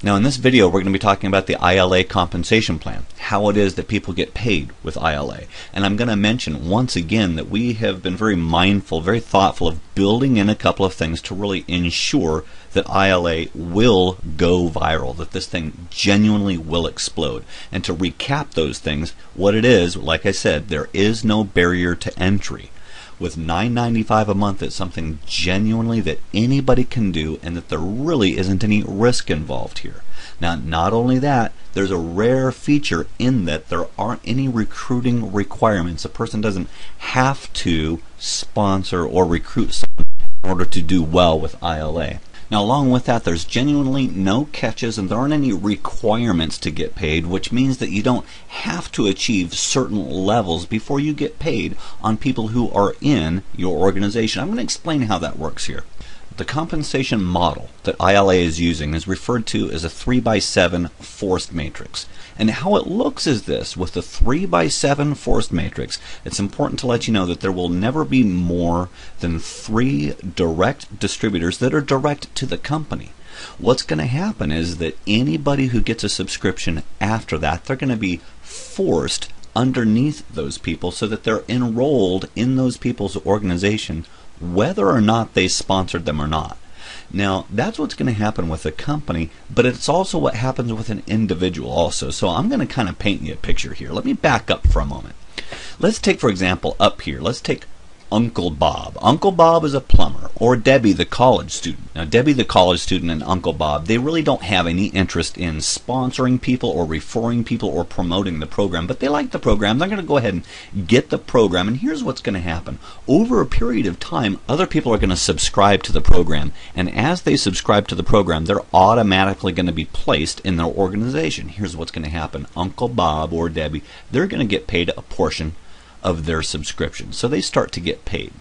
Now in this video we're going to be talking about the ILA compensation plan, how it is that people get paid with ILA. And I'm going to mention once again that we have been very mindful, very thoughtful of building in a couple of things to really ensure that ILA will go viral, that this thing genuinely will explode. And to recap those things, what it is, like I said, there is no barrier to entry. With $9.95 a month, it's something genuinely that anybody can do and that there really isn't any risk involved here. Now, not only that, there's a rare feature in that there aren't any recruiting requirements. A person doesn't have to sponsor or recruit someone in order to do well with ILA. Now, along with that, there's genuinely no catches and there aren't any requirements to get paid, which means that you don't have to achieve certain levels before you get paid on people who are in your organization. I'm going to explain how that works here. The compensation model that ILA is using is referred to as a 3x7 forced matrix. And how it looks is this: with the 3x7 forced matrix, it's important to let you know that there will never be more than 3 direct distributors that are direct to the company. What's going to happen is that anybody who gets a subscription after that, they're going to be forced underneath those people so that they're enrolled in those people's organization, whether or not they sponsored them or not. Now, that's what's going to happen with a company, but it's also what happens with an individual also. So I'm going to kind of paint you a picture here. Let me back up for a moment. Let's take, for example, up here, let's take Uncle Bob. Uncle Bob is a plumber, or Debbie the college student. Now, Debbie the college student and Uncle Bob, they really don't have any interest in sponsoring people or referring people or promoting the program, but they like the program. They're going to go ahead and get the program, and here's what's going to happen. Over a period of time, other people are going to subscribe to the program, and as they subscribe to the program, they're automatically going to be placed in their organization. Here's what's going to happen. Uncle Bob or Debbie, they're going to get paid a portion of their subscription. So they start to get paid.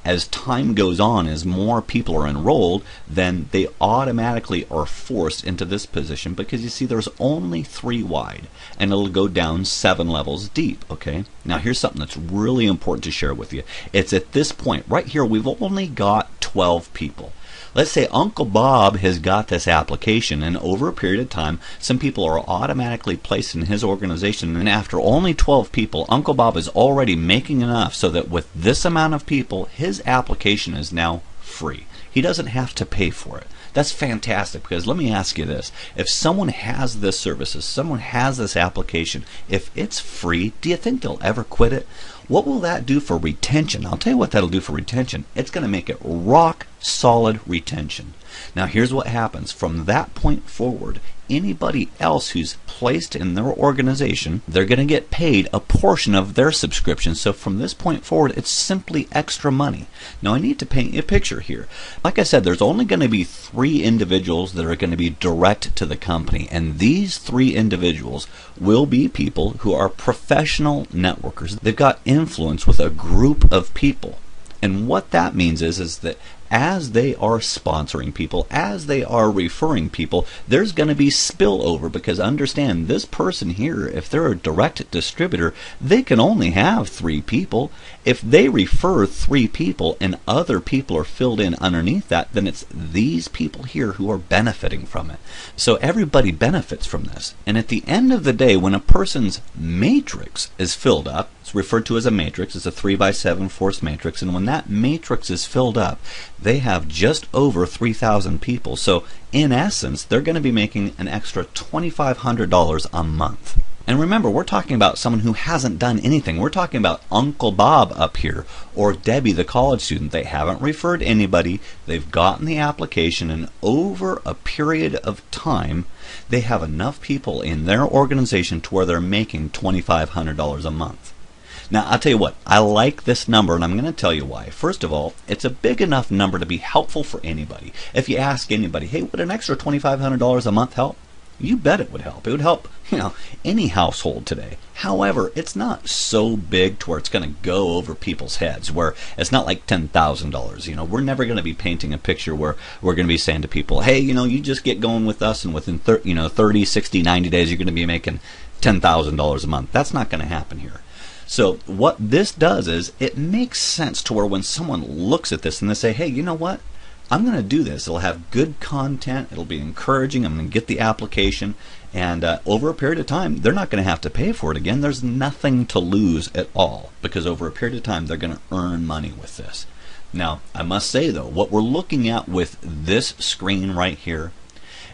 As time goes on, as more people are enrolled, then they automatically are forced into this position because you see there's only 3 wide and it'll go down 7 levels deep. Okay, now here's something that's really important to share with you. It's at this point right here we've only got 12 people. Let's say Uncle Bob has got this application, and over a period of time some people are automatically placed in his organization, and after only 12 people, Uncle Bob is already making enough so that with this amount of people, his application is now free. He doesn't have to pay for it. That's fantastic, because let me ask you this. If someone has this service, if someone has this application, if it's free, do you think they'll ever quit it? What will that do for retention? I'll tell you what that'll do for retention. It's going to make it rock solid retention. Now here's what happens. From that point forward, anybody else who's placed in their organization, they're going to get paid a portion of their subscription. So from this point forward, it's simply extra money. Now I need to paint you a picture here. Like I said, there's only going to be 3 individuals that are going to be direct to the company, and these 3 individuals will be people who are professional networkers. They've got influence with a group of people. And what that means is that as they are sponsoring people, as they are referring people, there's going to be spillover, because understand, this person here, if they're a direct distributor, they can only have 3 people. If they refer 3 people and other people are filled in underneath that, then it's these people here who are benefiting from it. So everybody benefits from this. And at the end of the day, when a person's matrix is filled up, it's referred to as a matrix, it's a 3x7 forced matrix, and when that matrix is filled up, they have just over 3,000 people. So in essence, they're going to be making an extra $2,500 a month. And remember, we're talking about someone who hasn't done anything. We're talking about Uncle Bob up here, or Debbie the college student. They haven't referred anybody. They've gotten the application, and over a period of time, they have enough people in their organization to where they're making $2,500 a month. Now, I'll tell you what, I like this number, and I'm going to tell you why. First of all, it's a big enough number to be helpful for anybody. If you ask anybody, hey, would an extra $2,500 a month help? You bet it would help. It would help, any household today. However, it's not so big to where it's going to go over people's heads, where it's not like $10,000. We're never going to be painting a picture where we're going to be saying to people, hey, you just get going with us, and within 30, 60, 90 days, you're going to be making $10,000 a month. That's not going to happen here. So what this does is it makes sense to where when someone looks at this and they say, hey, you know what? I'm going to do this. It'll have good content. It'll be encouraging. I'm going to get the application. And over a period of time, they're not going to have to pay for it again. There's nothing to lose at all, because over a period of time, they're going to earn money with this. Now, I must say, though, what we're looking at with this screen right here,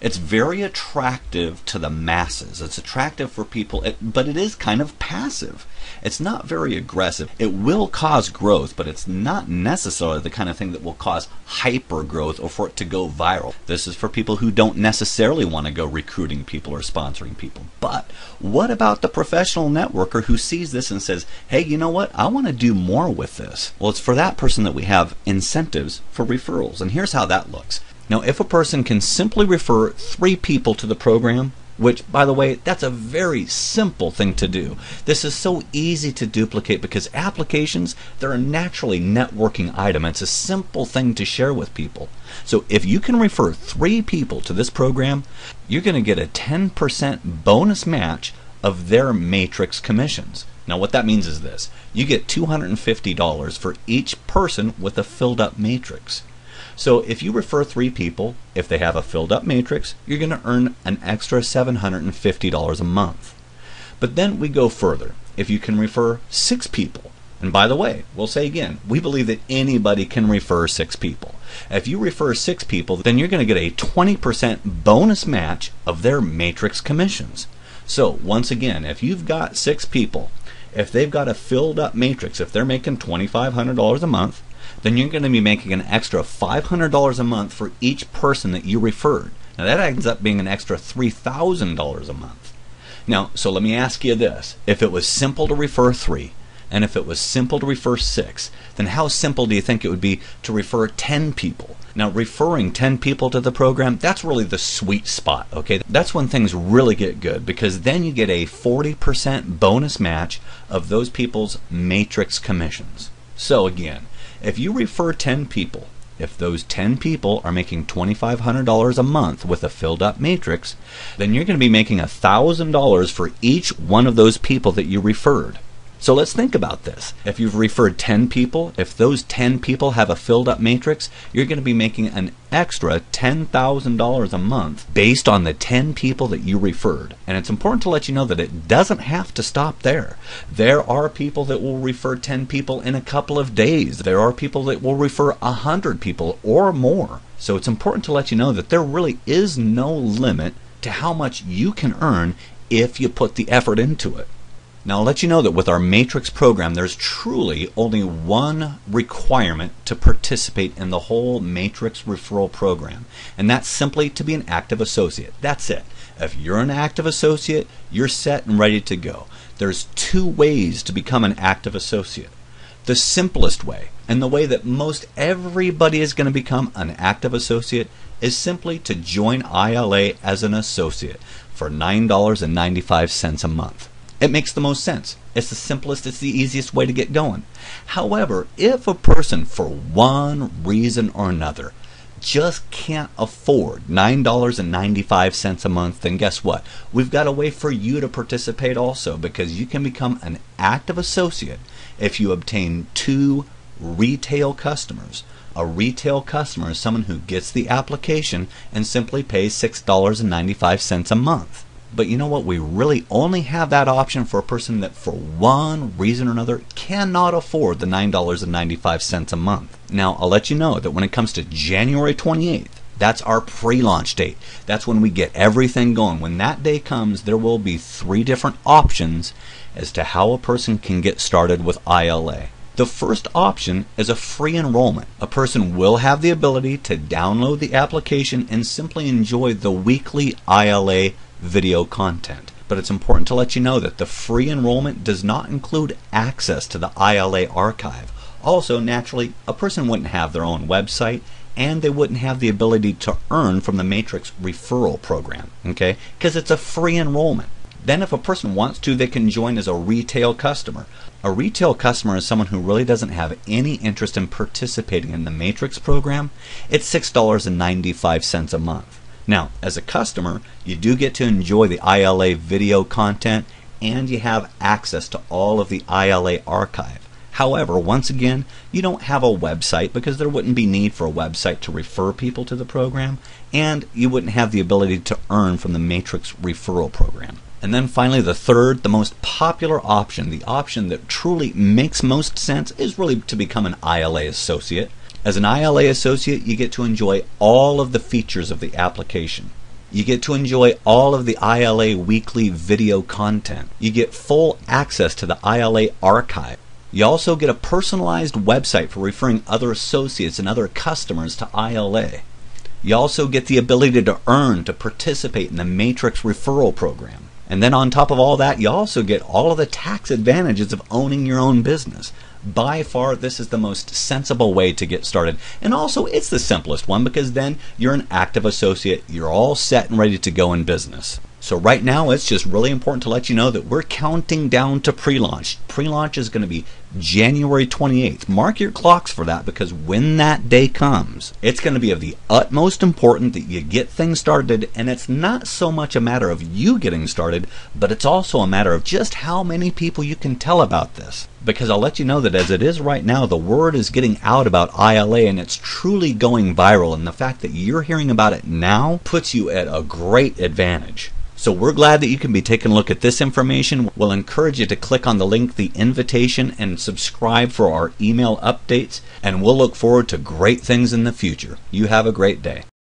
it's very attractive to the masses. It's attractive for people, but it is kind of passive. It's not very aggressive. It will cause growth, but it's not necessarily the kind of thing that will cause hyper growth or for it to go viral. This is for people who don't necessarily want to go recruiting people or sponsoring people. But what about the professional networker who sees this and says, hey, you know what? I want to do more with this. Well, it's for that person that we have incentives for referrals. And here's how that looks. Now, if a person can simply refer 3 people to the program, which, by the way, that's a very simple thing to do. This is so easy to duplicate because applications, they're a naturally networking item. It's a simple thing to share with people. So if you can refer 3 people to this program, you're going to get a 10% bonus match of their matrix commissions. Now, what that means is this. You get $250 for each person with a filled up matrix. So if you refer 3 people, if they have a filled up matrix, you're going to earn an extra $750 a month. But then we go further. If you can refer 6 people, and by the way, we'll say again, we believe that anybody can refer 6 people. If you refer 6 people, then you're going to get a 20% bonus match of their matrix commissions. So once again, if you've got 6 people, if they've got a filled up matrix, if they're making $2,500 a month, then you're going to be making an extra $500 a month for each person that you referred. Now that ends up being an extra $3,000 a month. Now, so let me ask you this. If it was simple to refer 3, and if it was simple to refer 6, then how simple do you think it would be to refer 10 people? Now, referring 10 people to the program, that's really the sweet spot, okay? That's when things really get good, because then you get a 40% bonus match of those people's matrix commissions. So again, if you refer 10 people, if those 10 people are making $2,500 a month with a filled up matrix, then you're going to be making $1,000 for each one of those people that you referred. So let's think about this. If you've referred 10 people, if those 10 people have a filled up matrix, you're going to be making an extra $10,000 a month based on the 10 people that you referred. And it's important to let you know that it doesn't have to stop there. There are people that will refer 10 people in a couple of days. There are people that will refer 100 people or more. So it's important to let you know that there really is no limit to how much you can earn if you put the effort into it. Now, I'll let you know that with our Matrix program, there's truly only one requirement to participate in the whole Matrix referral program, and that's simply to be an active associate. That's it. If you're an active associate, you're set and ready to go. There's 2 ways to become an active associate. The simplest way, and the way that most everybody is going to become an active associate, is simply to join ILA as an associate for $9.95 a month. It makes the most sense. It's the simplest, it's the easiest way to get going. However, if a person, for one reason or another, just can't afford $9.95 a month, then guess what? We've got a way for you to participate also, because you can become an active associate if you obtain 2 retail customers. A retail customer is someone who gets the application and simply pays $6.95 a month. But you know what? We really only have that option for a person that for one reason or another cannot afford the $9.95 a month. Now, I'll let you know that when it comes to January 28th, that's our pre-launch date. That's when we get everything going. When that day comes, there will be 3 different options as to how a person can get started with ILA. The first option is a free enrollment. A person will have the ability to download the application and simply enjoy the weekly ILA video content. But it's important to let you know that the free enrollment does not include access to the ILA archive. Also, naturally, a person wouldn't have their own website, and they wouldn't have the ability to earn from the Matrix referral program, okay? Because it's a free enrollment. Then if a person wants to, they can join as a retail customer. A retail customer is someone who really doesn't have any interest in participating in the Matrix program. It's $6.95 a month. Now, as a customer, you do get to enjoy the ILA video content, and you have access to all of the ILA archive. However, once again, you don't have a website because there wouldn't be need for a website to refer people to the program, and you wouldn't have the ability to earn from the Matrix referral program. And then finally, the third, the most popular option, the option that truly makes most sense, is really to become an ILA associate. As an ILA associate, you get to enjoy all of the features of the application. You get to enjoy all of the ILA weekly video content. You get full access to the ILA archive. You also get a personalized website for referring other associates and other customers to ILA. You also get the ability to earn to participate in the Matrix referral program. And then on top of all that, you also get all of the tax advantages of owning your own business. By far, this is the most sensible way to get started. And also, it's the simplest one because then you're an active associate. You're all set and ready to go in business. So right now, it's just really important to let you know that we're counting down to pre-launch. Pre-launch is going to be January 28th. Mark your clocks for that because when that day comes, it's going to be of the utmost importance that you get things started. And it's not so much a matter of you getting started, but it's also a matter of just how many people you can tell about this. Because I'll let you know that as it is right now, the word is getting out about ILA and it's truly going viral. And the fact that you're hearing about it now puts you at a great advantage. So we're glad that you can be taking a look at this information. We'll encourage you to click on the link, the invitation, and subscribe for our email updates. And we'll look forward to great things in the future. You have a great day.